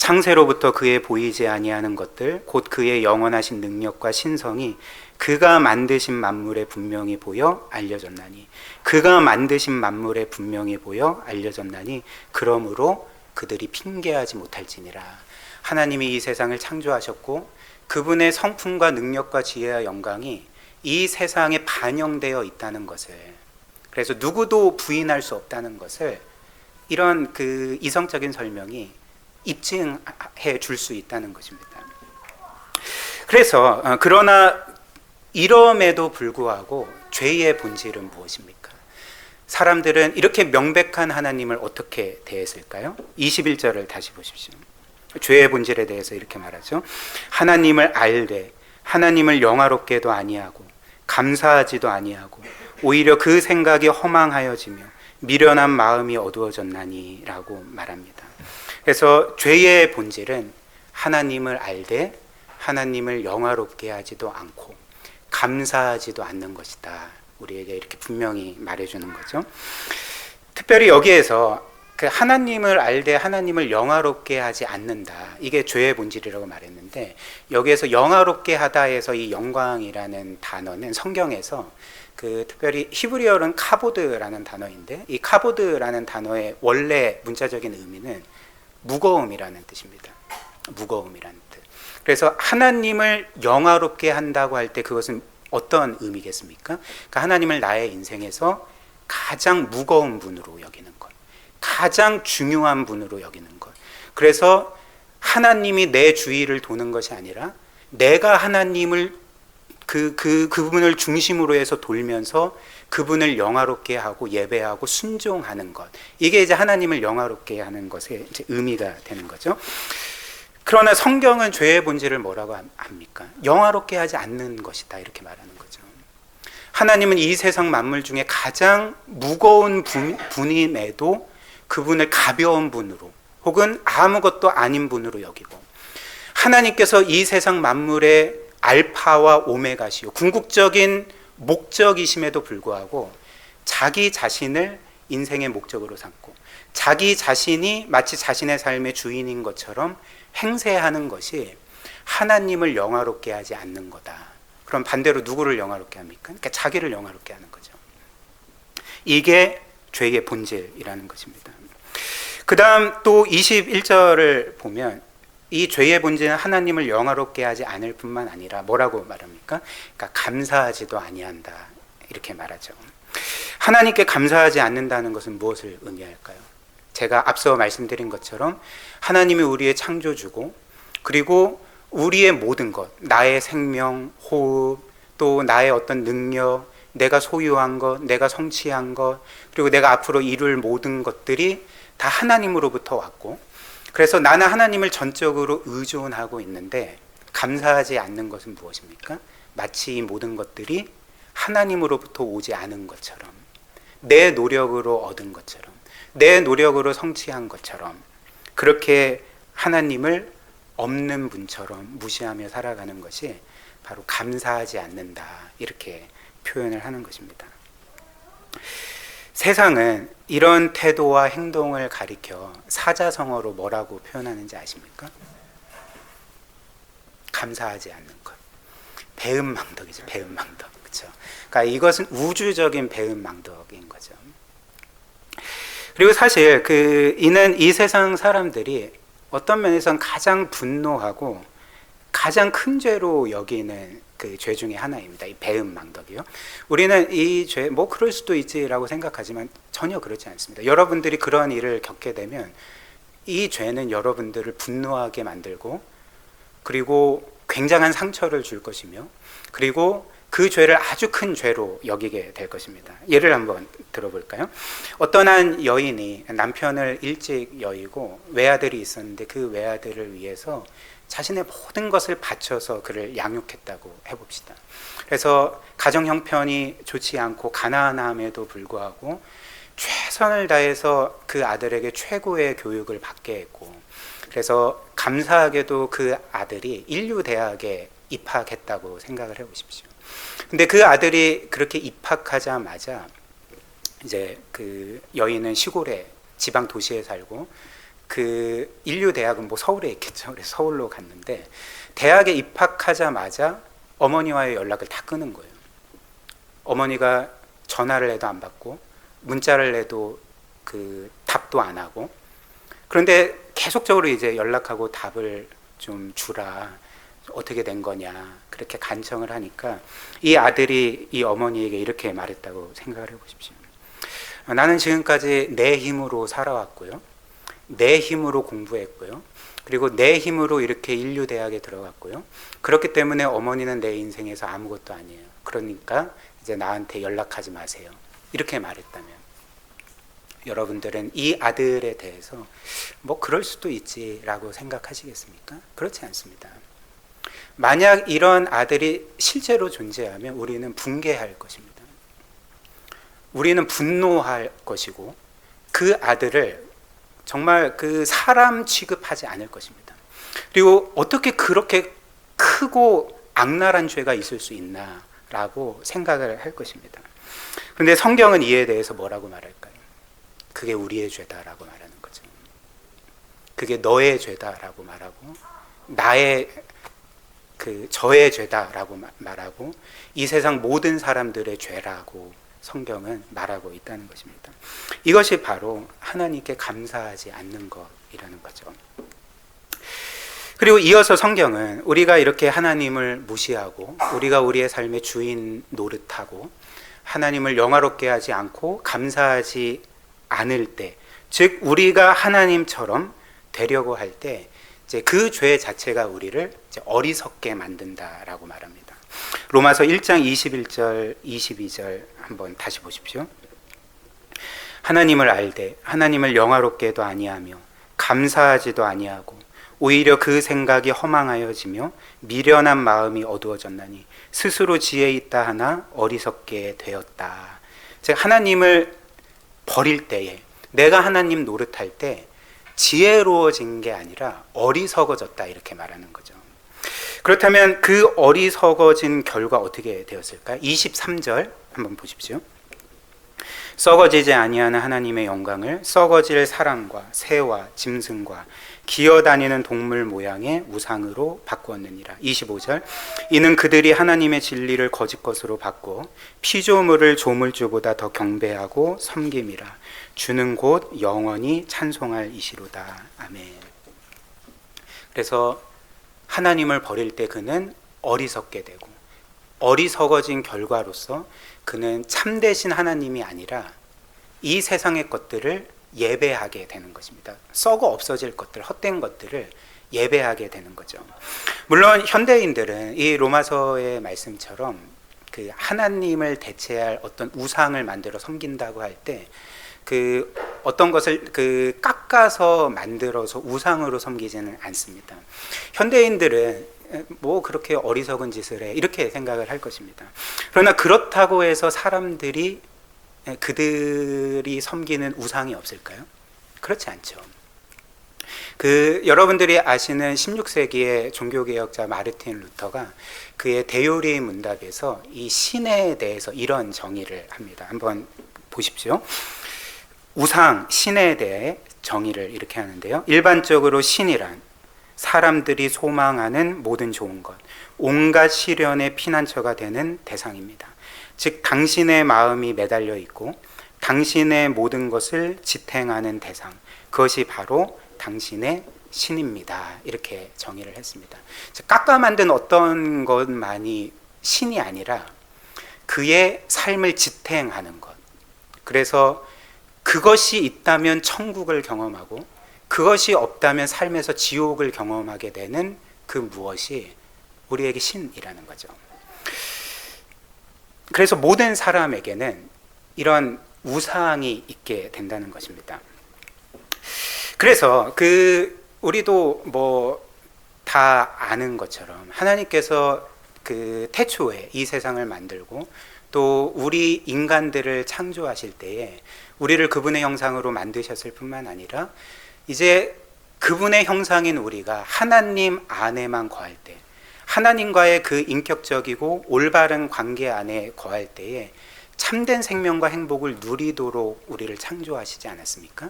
창세로부터 그의 보이지 아니하는 것들 곧 그의 영원하신 능력과 신성이 그가 만드신 만물에 분명히 보여 알려졌나니 그가 만드신 만물에 분명히 보여 알려졌나니 그러므로 그들이 핑계하지 못할지니라. 하나님이 이 세상을 창조하셨고 그분의 성품과 능력과 지혜와 영광이 이 세상에 반영되어 있다는 것을, 그래서 누구도 부인할 수 없다는 것을 이런 그 이성적인 설명이 입증해 줄 수 있다는 것입니다. 그래서 그러나 이럼에도 불구하고 죄의 본질은 무엇입니까? 사람들은 이렇게 명백한 하나님을 어떻게 대했을까요? 21절을 다시 보십시오. 죄의 본질에 대해서 이렇게 말하죠. 하나님을 알되 하나님을 영화롭게도 아니하고 감사하지도 아니하고 오히려 그 생각이 허망하여지며 미련한 마음이 어두워졌나니 라고 말합니다. 그래서 죄의 본질은 하나님을 알되 하나님을 영화롭게 하지도 않고 감사하지도 않는 것이다. 우리에게 이렇게 분명히 말해주는 거죠. 특별히 여기에서 그 하나님을 알되 하나님을 영화롭게 하지 않는다. 이게 죄의 본질이라고 말했는데 여기에서 영화롭게 하다에서 이 영광이라는 단어는 성경에서 그 특별히 히브리어는 카보드라는 단어인데 이 카보드라는 단어의 원래 문자적인 의미는 무거움이라는 뜻입니다. 무거움이라는 뜻. 그래서 하나님을 영화롭게 한다고 할 때 그것은 어떤 의미겠습니까? 그러니까 하나님을 나의 인생에서 가장 무거운 분으로 여기는 것, 가장 중요한 분으로 여기는 것. 그래서 하나님이 내 주위를 도는 것이 아니라 내가 하나님을 그분을 중심으로 해서 돌면서 그분을 영화롭게 하고 예배하고 순종하는 것. 이게 이제 하나님을 영화롭게 하는 것의 이제 의미가 되는 거죠. 그러나 성경은 죄의 본질을 뭐라고 합니까? 영화롭게 하지 않는 것이다 이렇게 말하는 거죠. 하나님은 이 세상 만물 중에 가장 무거운 분임에도 그분을 가벼운 분으로 혹은 아무것도 아닌 분으로 여기고 하나님께서 이 세상 만물의 알파와 오메가시요 궁극적인 목적이심에도 불구하고 자기 자신을 인생의 목적으로 삼고 자기 자신이 마치 자신의 삶의 주인인 것처럼 행세하는 것이 하나님을 영화롭게 하지 않는 거다. 그럼 반대로 누구를 영화롭게 합니까? 그러니까 자기를 영화롭게 하는 거죠. 이게 죄의 본질이라는 것입니다. 그 다음 또 21절을 보면 이 죄의 본질은 하나님을 영화롭게 하지 않을 뿐만 아니라 뭐라고 말합니까? 그러니까 감사하지도 아니한다 이렇게 말하죠. 하나님께 감사하지 않는다는 것은 무엇을 의미할까요? 제가 앞서 말씀드린 것처럼 하나님이 우리의 창조주고 그리고 우리의 모든 것, 나의 생명, 호흡, 또 나의 어떤 능력, 내가 소유한 것, 내가 성취한 것, 그리고 내가 앞으로 이룰 모든 것들이 다 하나님으로부터 왔고 그래서 나는 하나님을 전적으로 의존하고 있는데 감사하지 않는 것은 무엇입니까? 마치 이 모든 것들이 하나님으로부터 오지 않은 것처럼 내 노력으로 얻은 것처럼 내 노력으로 성취한 것처럼 그렇게 하나님을 없는 분처럼 무시하며 살아가는 것이 바로 감사하지 않는다 이렇게 표현을 하는 것입니다. 세상은 이런 태도와 행동을 가리켜 사자성어로 뭐라고 표현하는지 아십니까? 감사하지 않는 것. 배은망덕이죠. 배은망덕. 그렇죠? 그러니까 이것은 우주적인 배은망덕인 거죠. 그리고 사실 이는 이 세상 사람들이 어떤 면에서는 가장 분노하고 가장 큰 죄로 여기는 그 죄 중에 하나입니다. 이 배은망덕이요. 우리는 이 죄, 뭐 그럴 수도 있지라고 생각하지만 전혀 그렇지 않습니다. 여러분들이 그런 일을 겪게 되면 이 죄는 여러분들을 분노하게 만들고 그리고 굉장한 상처를 줄 것이며 그리고 그 죄를 아주 큰 죄로 여기게 될 것입니다. 예를 한번 들어볼까요? 어떤 한 여인이 남편을 일찍 여의고 외아들이 있었는데 그 외아들을 위해서 자신의 모든 것을 바쳐서 그를 양육했다고 해봅시다. 그래서 가정 형편이 좋지 않고 가난함에도 불구하고 최선을 다해서 그 아들에게 최고의 교육을 받게 했고 그래서 감사하게도 그 아들이 인류대학에 입학했다고 생각을 해보십시오. 근데 그 아들이 그렇게 입학하자마자 이제 그 여인은 시골에 지방 도시에 살고 그 인류대학은 뭐 서울에 있겠죠. 그래서 서울로 갔는데 대학에 입학하자마자 어머니와의 연락을 다 끊은 거예요. 어머니가 전화를 해도 안 받고 문자를 해도 그 답도 안 하고, 그런데 계속적으로 이제 연락하고 답을 좀 주라, 어떻게 된 거냐, 그렇게 간청을 하니까 이 아들이 이 어머니에게 이렇게 말했다고 생각을 해보십시오. 나는 지금까지 내 힘으로 살아왔고요, 내 힘으로 공부했고요, 그리고 내 힘으로 이렇게 인류대학에 들어갔고요, 그렇기 때문에 어머니는 내 인생에서 아무것도 아니에요. 그러니까 이제 나한테 연락하지 마세요. 이렇게 말했다면 여러분들은 이 아들에 대해서 뭐 그럴 수도 있지라고 생각하시겠습니까? 그렇지 않습니다. 만약 이런 아들이 실제로 존재하면 우리는 붕괴할 것입니다. 우리는 분노할 것이고 그 아들을 정말 그 사람 취급하지 않을 것입니다. 그리고 어떻게 그렇게 크고 악랄한 죄가 있을 수 있나라고 생각을 할 것입니다. 그런데 성경은 이에 대해서 뭐라고 말할까요? 그게 우리의 죄다라고 말하는 거죠. 그게 너의 죄다라고 말하고 나의 저의 죄다라고 말하고 이 세상 모든 사람들의 죄라고 성경은 말하고 있다는 것입니다. 이것이 바로 하나님께 감사하지 않는 것이라는 거죠. 그리고 이어서 성경은 우리가 이렇게 하나님을 무시하고 우리가 우리의 삶의 주인 노릇하고 하나님을 영화롭게 하지 않고 감사하지 않을 때, 즉 우리가 하나님처럼 되려고 할 때 이제 그 죄 자체가 우리를 이제 어리석게 만든다라고 말합니다. 로마서 1장 21절 22절 한번 다시 보십시오. 하나님을 알되 하나님을 영화롭게도 아니하며 감사하지도 아니하고 오히려 그 생각이 허망하여지며 미련한 마음이 어두워졌나니 스스로 지혜 있다 하나 어리석게 되었다. 즉 하나님을 버릴 때에, 내가 하나님 노릇할 때 지혜로워진 게 아니라 어리석어졌다, 이렇게 말하는 거죠. 그렇다면 그 어리석어진 결과 어떻게 되었을까? 23절 한번 보십시오. 썩어지지 아니하는 하나님의 영광을 썩어질 사람과 새와 짐승과 기어다니는 동물 모양의 우상으로 바꾸었느니라. 25절 이는 그들이 하나님의 진리를 거짓 것으로 바꾸어 피조물을 조물주보다 더 경배하고 섬김이라. 주는 곧 영원히 찬송할 이시로다. 아멘. 그래서 하나님을 버릴 때 그는 어리석게 되고 어리석어진 결과로서 그는 참되신 하나님이 아니라 이 세상의 것들을 예배하게 되는 것입니다. 썩어 없어질 것들, 헛된 것들을 예배하게 되는 거죠. 물론 현대인들은 이 로마서의 말씀처럼 그 하나님을 대체할 어떤 우상을 만들어 섬긴다고 할 때 그 어떤 것을 그 깎아서 만들어서 우상으로 섬기지는 않습니다. 현대인들은 뭐 그렇게 어리석은 짓을 해, 이렇게 생각을 할 것입니다. 그러나 그렇다고 해서 사람들이 그들이 섬기는 우상이 없을까요? 그렇지 않죠. 여러분들이 아시는 16세기의 종교개혁자 마르틴 루터가 그의 대요리 문답에서 이 신에 대해서 이런 정의를 합니다. 한번 보십시오. 우상, 신에 대해 정의를 이렇게 하는데요. 일반적으로 신이란 사람들이 소망하는 모든 좋은 것, 온갖 시련의 피난처가 되는 대상입니다. 즉 당신의 마음이 매달려 있고 당신의 모든 것을 지탱하는 대상, 그것이 바로 당신의 신입니다. 이렇게 정의를 했습니다. 깎아 만든 어떤 것만이 신이 아니라 그의 삶을 지탱하는 것, 그래서 그것이 있다면 천국을 경험하고 그것이 없다면 삶에서 지옥을 경험하게 되는 그 무엇이 우리에게 신이라는 거죠. 그래서 모든 사람에게는 이런 우상이 있게 된다는 것입니다. 그래서 우리도 뭐 다 아는 것처럼 하나님께서 태초에 이 세상을 만들고 또 우리 인간들을 창조하실 때에 우리를 그분의 형상으로 만드셨을 뿐만 아니라 이제 그분의 형상인 우리가 하나님 안에만 거할 때, 하나님과의 그 인격적이고 올바른 관계 안에 거할 때에 참된 생명과 행복을 누리도록 우리를 창조하시지 않았습니까?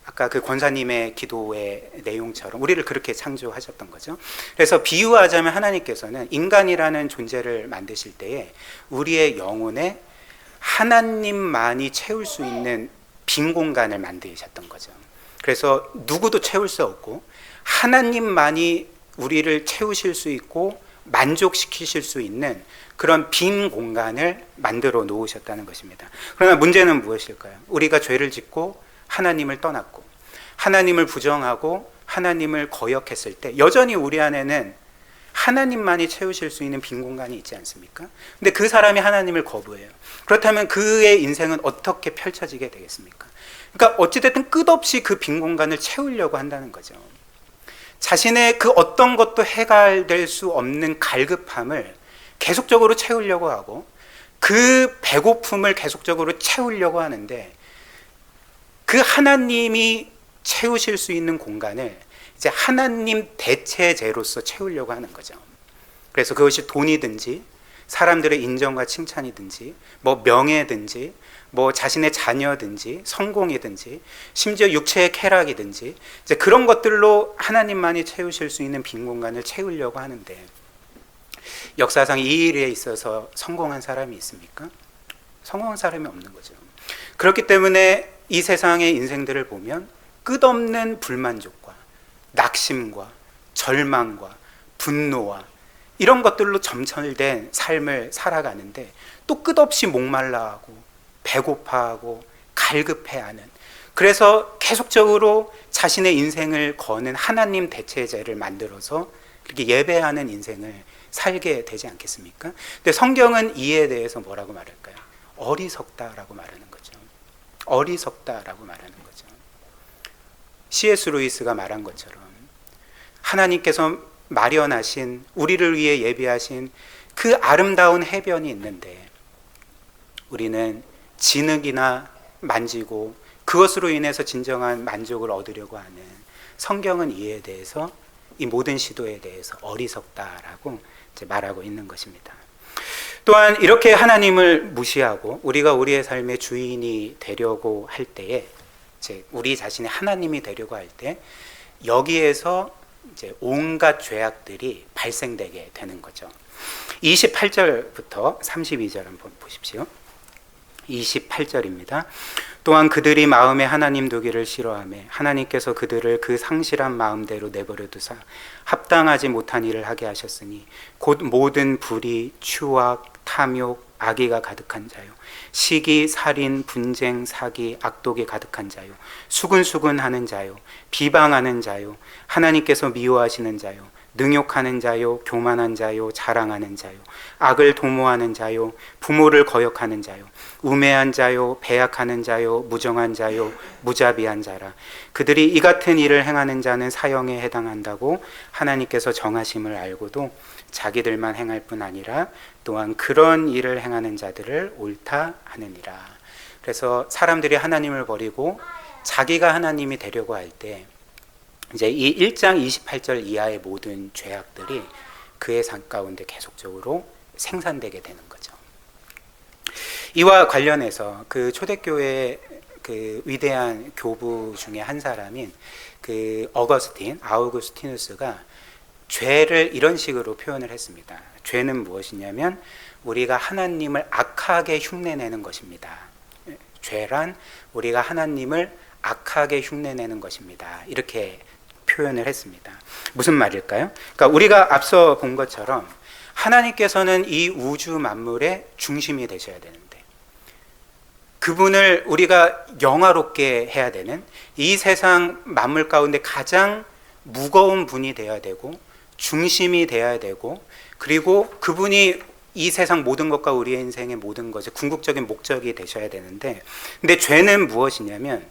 아까 그 권사님의 기도의 내용처럼 우리를 그렇게 창조하셨던 거죠. 그래서 비유하자면 하나님께서는 인간이라는 존재를 만드실 때에 우리의 영혼에 하나님만이 채울 수 있는 빈 공간을 만드셨던 거죠. 그래서 누구도 채울 수 없고 하나님만이 우리를 채우실 수 있고 만족시키실 수 있는 그런 빈 공간을 만들어 놓으셨다는 것입니다. 그러나 문제는 무엇일까요? 우리가 죄를 짓고 하나님을 떠났고 하나님을 부정하고 하나님을 거역했을 때 여전히 우리 안에는 하나님만이 채우실 수 있는 빈 공간이 있지 않습니까? 근데 그 사람이 하나님을 거부해요. 그렇다면 그의 인생은 어떻게 펼쳐지게 되겠습니까? 그러니까 어찌됐든 끝없이 그 빈 공간을 채우려고 한다는 거죠. 자신의 그 어떤 것도 해결될 수 없는 갈급함을 계속적으로 채우려고 하고 그 배고픔을 계속적으로 채우려고 하는데 그 하나님이 채우실 수 있는 공간을 이제 하나님 대체제로서 채우려고 하는 거죠. 그래서 그것이 돈이든지 사람들의 인정과 칭찬이든지 뭐 명예든지 뭐 자신의 자녀든지 성공이든지 심지어 육체의 쾌락이든지 이제 그런 것들로 하나님만이 채우실 수 있는 빈 공간을 채우려고 하는데 역사상 이 일에 있어서 성공한 사람이 있습니까? 성공한 사람이 없는 거죠. 그렇기 때문에 이 세상의 인생들을 보면 끝없는 불만족과 낙심과 절망과 분노와 이런 것들로 점철된 삶을 살아가는데 또 끝없이 목말라하고 배고파하고 갈급해하는, 그래서 계속적으로 자신의 인생을 거는 하나님 대체제를 만들어서 이렇게 예배하는 인생을 살게 되지 않겠습니까? 근데 성경은 이에 대해서 뭐라고 말할까요? 어리석다라고 말하는 거죠. 어리석다라고 말하는 거죠. C.S. 루이스가 말한 것처럼 하나님께서 마련하신, 우리를 위해 예비하신 그 아름다운 해변이 있는데 우리는 진흙이나 만지고 그것으로 인해서 진정한 만족을 얻으려고 하는, 성경은 이에 대해서, 이 모든 시도에 대해서 어리석다라고 이제 말하고 있는 것입니다. 또한 이렇게 하나님을 무시하고 우리가 우리의 삶의 주인이 되려고 할 때에, 이제 우리 자신이 하나님이 되려고 할 때 여기에서 이제 온갖 죄악들이 발생되게 되는 거죠. 28절부터 32절 한번 보십시오. 28절입니다. 또한 그들이 마음에 하나님 두기를 싫어하며 하나님께서 그들을 그 상실한 마음대로 내버려 두사 합당하지 못한 일을 하게 하셨으니 곧 모든 불의, 추악, 탐욕, 악의가 가득한 자요, 시기, 살인, 분쟁, 사기, 악독이 가득한 자요, 수근수근하는 자요, 비방하는 자요, 하나님께서 미워하시는 자요, 능욕하는 자요, 교만한 자요, 자랑하는 자요, 악을 도모하는 자요, 부모를 거역하는 자요, 우매한 자요, 배약하는 자요, 무정한 자요, 무자비한 자라. 그들이 이 같은 일을 행하는 자는 사형에 해당한다고 하나님께서 정하심을 알고도 자기들만 행할 뿐 아니라 또한 그런 일을 행하는 자들을 옳다 하느니라. 그래서 사람들이 하나님을 버리고 자기가 하나님이 되려고 할 때 이제 이 1장 28절 이하의 모든 죄악들이 그의 삶 가운데 계속적으로 생산되게 되는 거죠. 이와 관련해서 그 초대교회 그 위대한 교부 중에 한 사람인 그 아우구스티누스가 죄를 이런 식으로 표현을 했습니다. 죄는 무엇이냐면 우리가 하나님을 악하게 흉내내는 것입니다. 죄란 우리가 하나님을 악하게 흉내내는 것입니다. 이렇게 표현을 했습니다. 무슨 말일까요? 그러니까 우리가 앞서 본 것처럼 하나님께서는 이 우주 만물의 중심이 되셔야 되는데 그분을 우리가 영화롭게 해야 되는, 이 세상 만물 가운데 가장 무거운 분이 되어야 되고 중심이 되어야 되고, 그리고 그분이 이 세상 모든 것과 우리의 인생의 모든 것의 궁극적인 목적이 되셔야 되는데, 근데 죄는 무엇이냐면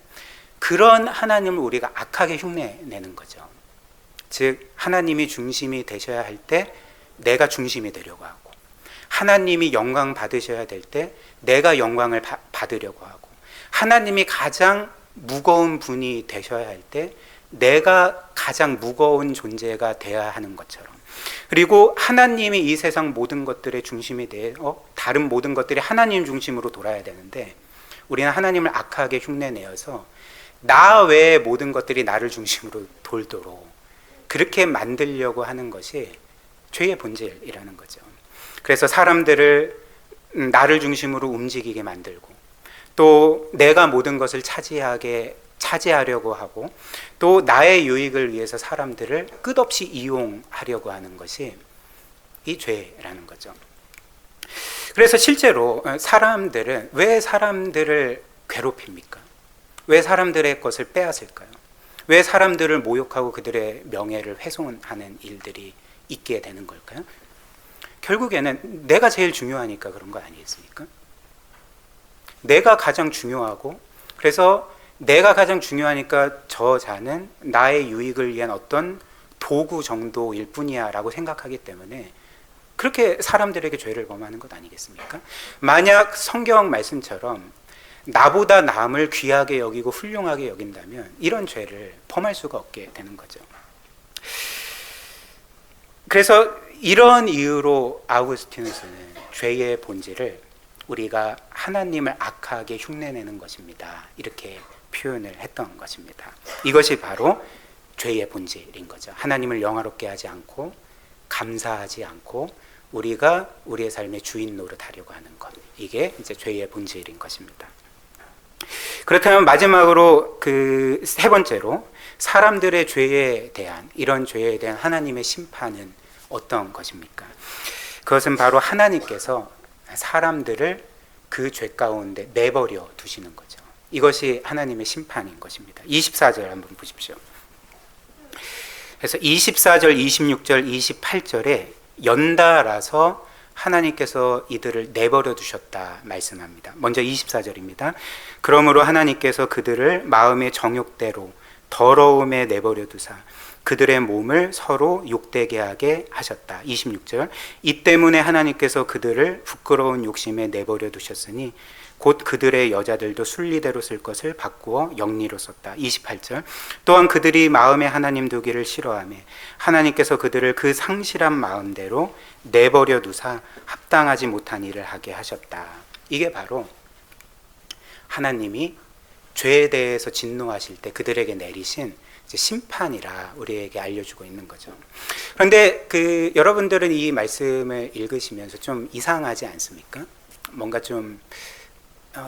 그런 하나님을 우리가 악하게 흉내내는 거죠. 즉 하나님이 중심이 되셔야 할 때 내가 중심이 되려고 하고, 하나님이 영광 받으셔야 될 때 내가 영광을 받으려고 하고, 하나님이 가장 무거운 분이 되셔야 할 때 내가 가장 무거운 존재가 되어야 하는 것처럼, 그리고 하나님이 이 세상 모든 것들의 중심이 되어 다른 모든 것들이 하나님 중심으로 돌아야 되는데 우리는 하나님을 악하게 흉내내어서 나 외의 모든 것들이 나를 중심으로 돌도록 그렇게 만들려고 하는 것이 죄의 본질이라는 거죠. 그래서 사람들을 나를 중심으로 움직이게 만들고, 또 내가 모든 것을 차지하려고 하고, 또 나의 유익을 위해서 사람들을 끝없이 이용하려고 하는 것이 이 죄라는 거죠. 그래서 실제로 사람들은 왜 사람들을 괴롭힙니까? 왜 사람들의 것을 빼앗을까요? 왜 사람들을 모욕하고 그들의 명예를 훼손하는 일들이 있게 되는 걸까요? 결국에는 내가 제일 중요하니까 그런 거 아니겠습니까? 내가 가장 중요하고, 그래서 내가 가장 중요하니까 저 자는 나의 유익을 위한 어떤 도구 정도일 뿐이야 라고 생각하기 때문에 그렇게 사람들에게 죄를 범하는 것 아니겠습니까? 만약 성경 말씀처럼 나보다 남을 귀하게 여기고 훌륭하게 여긴다면 이런 죄를 범할 수가 없게 되는 거죠. 그래서 이런 이유로 아우구스티누스는 죄의 본질을 우리가 하나님을 악하게 흉내내는 것입니다, 이렇게 표현을 했던 것입니다. 이것이 바로 죄의 본질인 거죠. 하나님을 영화롭게 하지 않고 감사하지 않고 우리가 우리의 삶의 주인 노릇하려고 하는 것, 이게 이제 죄의 본질인 것입니다. 그렇다면 마지막으로 그 세 번째로 사람들의 죄에 대한, 이런 죄에 대한 하나님의 심판은 어떤 것입니까? 그것은 바로 하나님께서 사람들을 그 죄 가운데 내버려 두시는 거죠. 이것이 하나님의 심판인 것입니다. 24절 한번 보십시오. 그래서 24절, 26절, 28절에 연달아서 하나님께서 이들을 내버려 두셨다 말씀합니다. 먼저 24절입니다. 그러므로 하나님께서 그들을 마음의 정욕대로 더러움에 내버려 두사 그들의 몸을 서로 욕되게 하게 하셨다. 26절. 이 때문에 하나님께서 그들을 부끄러운 욕심에 내버려 두셨으니 곧 그들의 여자들도 순리대로 쓸 것을 바꾸어 영리로 썼다. 28절. 또한 그들이 마음에 하나님 두기를 싫어하며 하나님께서 그들을 그 상실한 마음대로 내버려 두사 합당하지 못한 일을 하게 하셨다. 이게 바로 하나님이 죄에 대해서 진노하실 때 그들에게 내리신 심판이라 우리에게 알려주고 있는 거죠. 그런데 여러분들은 이 말씀을 읽으시면서 좀 이상하지 않습니까? 뭔가 좀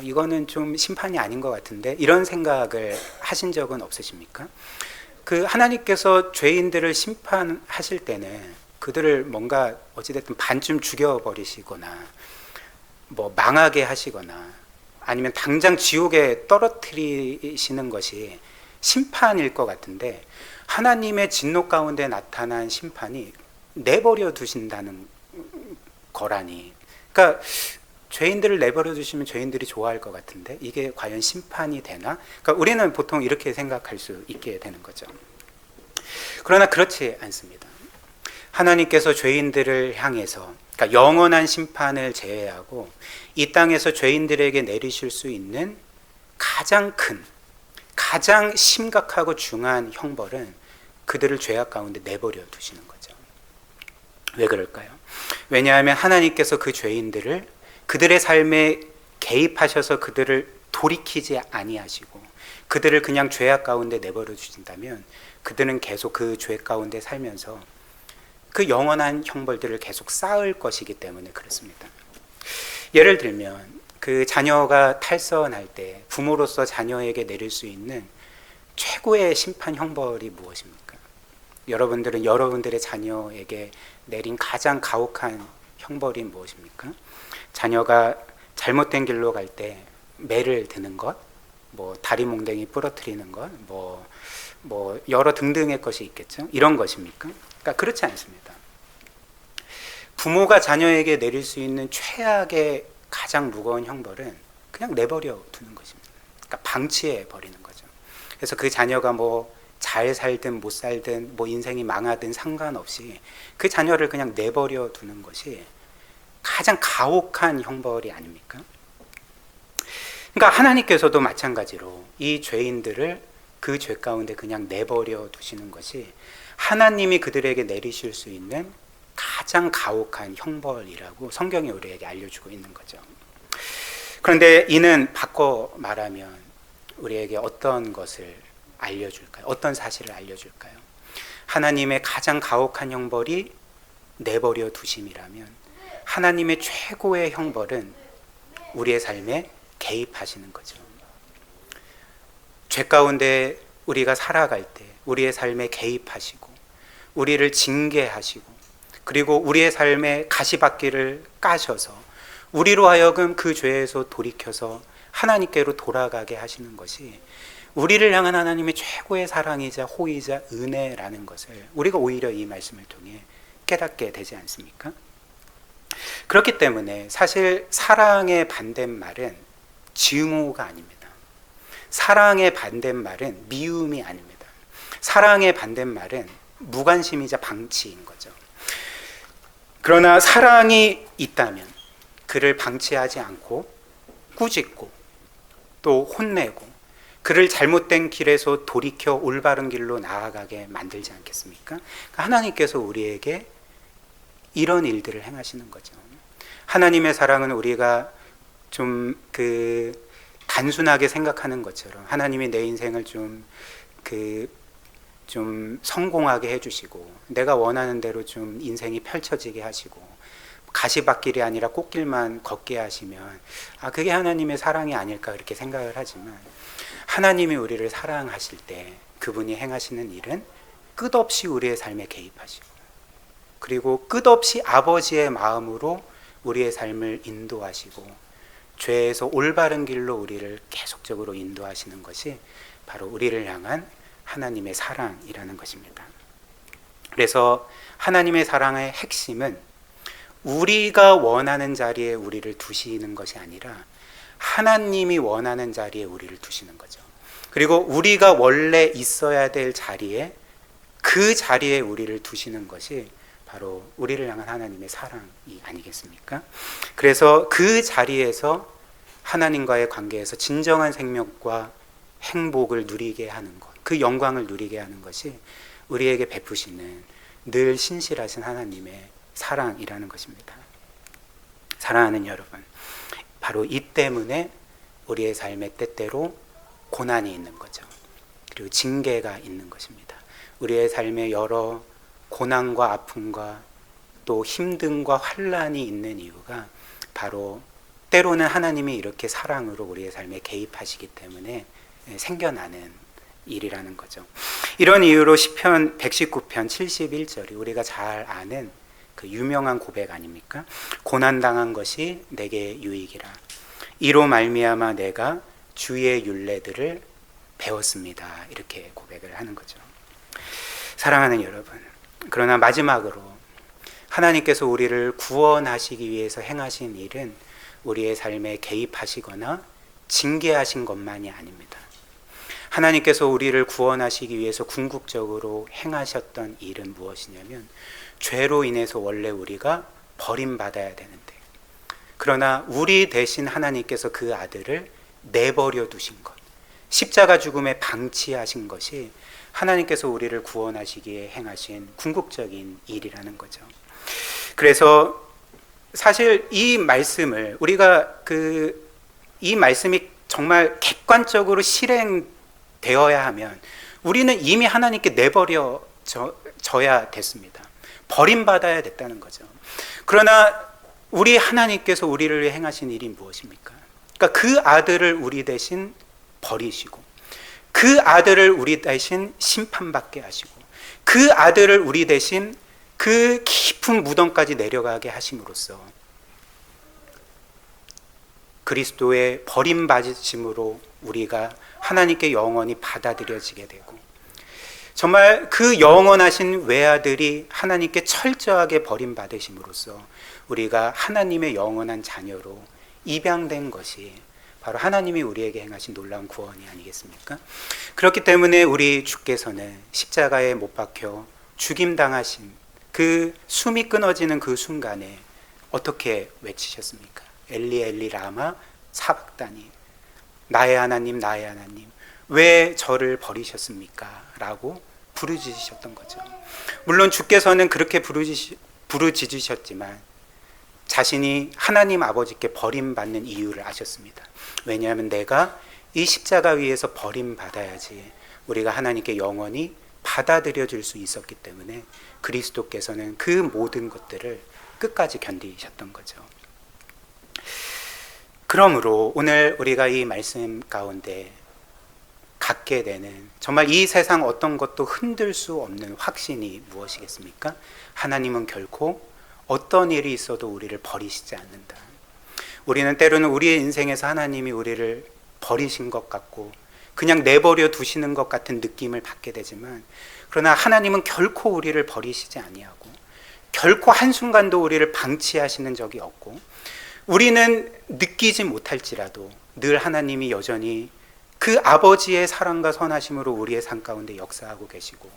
이거는 좀 심판이 아닌 것 같은데, 이런 생각을 하신 적은 없으십니까? 하나님께서 죄인들을 심판하실 때는 그들을 뭔가 어찌됐든 반쯤 죽여버리시거나 뭐 망하게 하시거나 아니면 당장 지옥에 떨어뜨리시는 것이 심판일 것 같은데, 하나님의 진노 가운데 나타난 심판이 내버려 두신다는 거라니, 그러니까 죄인들을 내버려 두시면 죄인들이 좋아할 것 같은데 이게 과연 심판이 되나? 그러니까 우리는 보통 이렇게 생각할 수 있게 되는 거죠. 그러나 그렇지 않습니다. 하나님께서 죄인들을 향해서, 그러니까 영원한 심판을 제외하고 이 땅에서 죄인들에게 내리실 수 있는 가장 큰, 가장 심각하고 중한 형벌은 그들을 죄악 가운데 내버려 두시는 거죠. 왜 그럴까요? 왜냐하면 하나님께서 그 죄인들을 그들의 삶에 개입하셔서 그들을 돌이키지 아니하시고 그들을 그냥 죄악 가운데 내버려 주신다면 그들은 계속 그 죄 가운데 살면서 그 영원한 형벌들을 계속 쌓을 것이기 때문에 그렇습니다. 예를 들면 그 자녀가 탈선할 때 부모로서 자녀에게 내릴 수 있는 최고의 심판 형벌이 무엇입니까? 여러분들은 여러분들의 자녀에게 내린 가장 가혹한 형벌이 무엇입니까? 자녀가 잘못된 길로 갈 때 매를 드는 것, 뭐 다리 몽댕이 부러뜨리는 것, 뭐 여러 등등의 것이 있겠죠. 이런 것입니까? 그러니까 그렇지 않습니다. 부모가 자녀에게 내릴 수 있는 최악의 가장 무거운 형벌은 그냥 내버려 두는 것입니다. 그러니까 방치해 버리는 거죠. 그래서 그 자녀가 뭐 잘 살든 못 살든 뭐 인생이 망하든 상관없이 그 자녀를 그냥 내버려 두는 것이 가장 가혹한 형벌이 아닙니까? 그러니까 하나님께서도 마찬가지로 이 죄인들을 그 죄 가운데 그냥 내버려 두시는 것이 하나님이 그들에게 내리실 수 있는 가장 가혹한 형벌이라고 성경이 우리에게 알려주고 있는 거죠. 그런데 이는 바꿔 말하면 우리에게 어떤 것을 알려줄까요? 어떤 사실을 알려줄까요? 하나님의 가장 가혹한 형벌이 내버려 두심이라면 하나님의 최고의 형벌은 우리의 삶에 개입하시는 거죠. 죄 가운데 우리가 살아갈 때 우리의 삶에 개입하시고 우리를 징계하시고 그리고 우리의 삶에 가시밭길을 까셔서 우리로 하여금 그 죄에서 돌이켜서 하나님께로 돌아가게 하시는 것이 우리를 향한 하나님의 최고의 사랑이자 호의자 은혜라는 것을 우리가 오히려 이 말씀을 통해 깨닫게 되지 않습니까? 그렇기 때문에 사실 사랑의 반대말은 증오가 아닙니다. 사랑의 반대말은 미움이 아닙니다. 사랑의 반대말은 무관심이자 방치인 거죠. 그러나 사랑이 있다면 그를 방치하지 않고 꾸짖고 또 혼내고 그를 잘못된 길에서 돌이켜 올바른 길로 나아가게 만들지 않겠습니까? 하나님께서 우리에게 이런 일들을 행하시는 거죠. 하나님의 사랑은 우리가 좀 단순하게 생각하는 것처럼 하나님이 내 인생을 좀 성공하게 해주시고 내가 원하는 대로 좀 인생이 펼쳐지게 하시고 가시밭길이 아니라 꽃길만 걷게 하시면 그게 하나님의 사랑이 아닐까 그렇게 생각을 하지만 하나님이 우리를 사랑하실 때 그분이 행하시는 일은 끝없이 우리의 삶에 개입하시고 그리고 끝없이 아버지의 마음으로 우리의 삶을 인도하시고 죄에서 올바른 길로 우리를 계속적으로 인도하시는 것이 바로 우리를 향한 하나님의 사랑이라는 것입니다. 그래서 하나님의 사랑의 핵심은 우리가 원하는 자리에 우리를 두시는 것이 아니라 하나님이 원하는 자리에 우리를 두시는 거죠. 그리고 우리가 원래 있어야 될 자리에 그 자리에 우리를 두시는 것이 바로 우리를 향한 하나님의 사랑이 아니겠습니까? 그래서 그 자리에서 하나님과의 관계에서 진정한 생명과 행복을 누리게 하는 것, 그 영광을 누리게 하는 것이 우리에게 베푸시는 늘 신실하신 하나님의 사랑이라는 것입니다. 사랑하는 여러분, 바로 이 때문에 우리의 삶에 때때로 고난이 있는 거죠. 그리고 징계가 있는 것입니다. 우리의 삶에 여러 고난과 아픔과 또 힘듦과 환난이 있는 이유가 바로 때로는 하나님이 이렇게 사랑으로 우리의 삶에 개입하시기 때문에 생겨나는 일이라는 거죠. 이런 이유로 시편 119편 71절이 우리가 잘 아는 그 유명한 고백 아닙니까? 고난당한 것이 내게 유익이라. 이로 말미암아 내가 주의 율례들을 배웠습니다. 이렇게 고백을 하는 거죠. 사랑하는 여러분, 그러나 마지막으로 하나님께서 우리를 구원하시기 위해서 행하신 일은 우리의 삶에 개입하시거나 징계하신 것만이 아닙니다. 하나님께서 우리를 구원하시기 위해서 궁극적으로 행하셨던 일은 무엇이냐면 죄로 인해서 원래 우리가 버림받아야 되는데 그러나 우리 대신 하나님께서 그 아들을 내버려 두신 것, 십자가 죽음에 방치하신 것이 하나님께서 우리를 구원하시기에 행하신 궁극적인 일이라는 거죠. 그래서 사실 이 말씀을 우리가 이 말씀이 정말 객관적으로 실행되어야 하면 우리는 이미 하나님께 내버려져야 됐습니다. 버림받아야 됐다는 거죠. 그러나 우리 하나님께서 우리를 위해 행하신 일이 무엇입니까? 그러니까 그 아들을 우리 대신 버리시고 그 아들을 우리 대신 심판받게 하시고 그 아들을 우리 대신 그 깊은 무덤까지 내려가게 하심으로써 그리스도의 버림받으심으로 우리가 하나님께 영원히 받아들여지게 되고 정말 그 영원하신 외아들이 하나님께 철저하게 버림받으심으로써 우리가 하나님의 영원한 자녀로 입양된 것이 바로 하나님이 우리에게 행하신 놀라운 구원이 아니겠습니까? 그렇기 때문에 우리 주께서는 십자가에 못 박혀 죽임당하신 그 숨이 끊어지는 그 순간에 어떻게 외치셨습니까? 엘리 엘리 라마 사박다니, 나의 하나님 나의 하나님 왜 저를 버리셨습니까? 라고 부르짖으셨던 거죠. 물론 주께서는 그렇게 부르짖으셨지만 자신이 하나님 아버지께 버림받는 이유를 아셨습니다. 왜냐하면 내가 이 십자가 위에서 버림받아야지 우리가 하나님께 영원히 받아들여질 수 있었기 때문에 그리스도께서는 그 모든 것들을 끝까지 견디셨던 거죠. 그러므로 오늘 우리가 이 말씀 가운데 갖게 되는 정말 이 세상 어떤 것도 흔들 수 없는 확신이 무엇이겠습니까? 하나님은 결코 어떤 일이 있어도 우리를 버리시지 않는다. 우리는 때로는 우리의 인생에서 하나님이 우리를 버리신 것 같고 그냥 내버려 두시는 것 같은 느낌을 받게 되지만, 그러나 하나님은 결코 우리를 버리시지 아니하고 결코 한순간도 우리를 방치하시는 적이 없고, 우리는 느끼지 못할지라도 늘 하나님이 여전히 그 아버지의 사랑과 선하심으로 우리의 삶 가운데 역사하고 계시고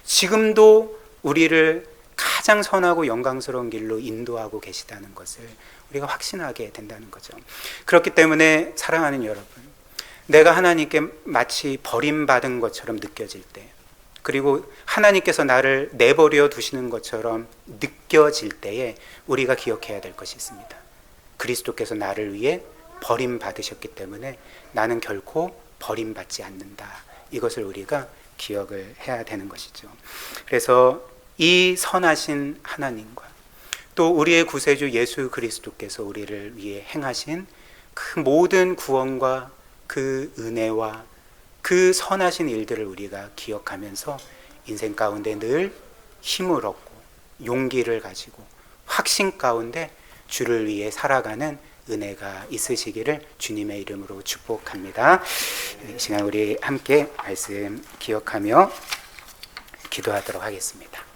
지금도 우리를 가장 선하고 영광스러운 길로 인도하고 계시다는 것을 우리가 확신하게 된다는 거죠. 그렇기 때문에 사랑하는 여러분, 내가 하나님께 마치 버림받은 것처럼 느껴질 때, 그리고 하나님께서 나를 내버려 두시는 것처럼 느껴질 때에 우리가 기억해야 될 것이 있습니다. 그리스도께서 나를 위해 버림받으셨기 때문에 나는 결코 버림받지 않는다. 이것을 우리가 기억을 해야 되는 것이죠. 그래서 이 선하신 하나님과 또 우리의 구세주 예수 그리스도께서 우리를 위해 행하신 그 모든 구원과 그 은혜와 그 선하신 일들을 우리가 기억하면서 인생 가운데 늘 힘을 얻고 용기를 가지고 확신 가운데 주를 위해 살아가는 은혜가 있으시기를 주님의 이름으로 축복합니다. 이 시간 우리 함께 말씀 기억하며 기도하도록 하겠습니다.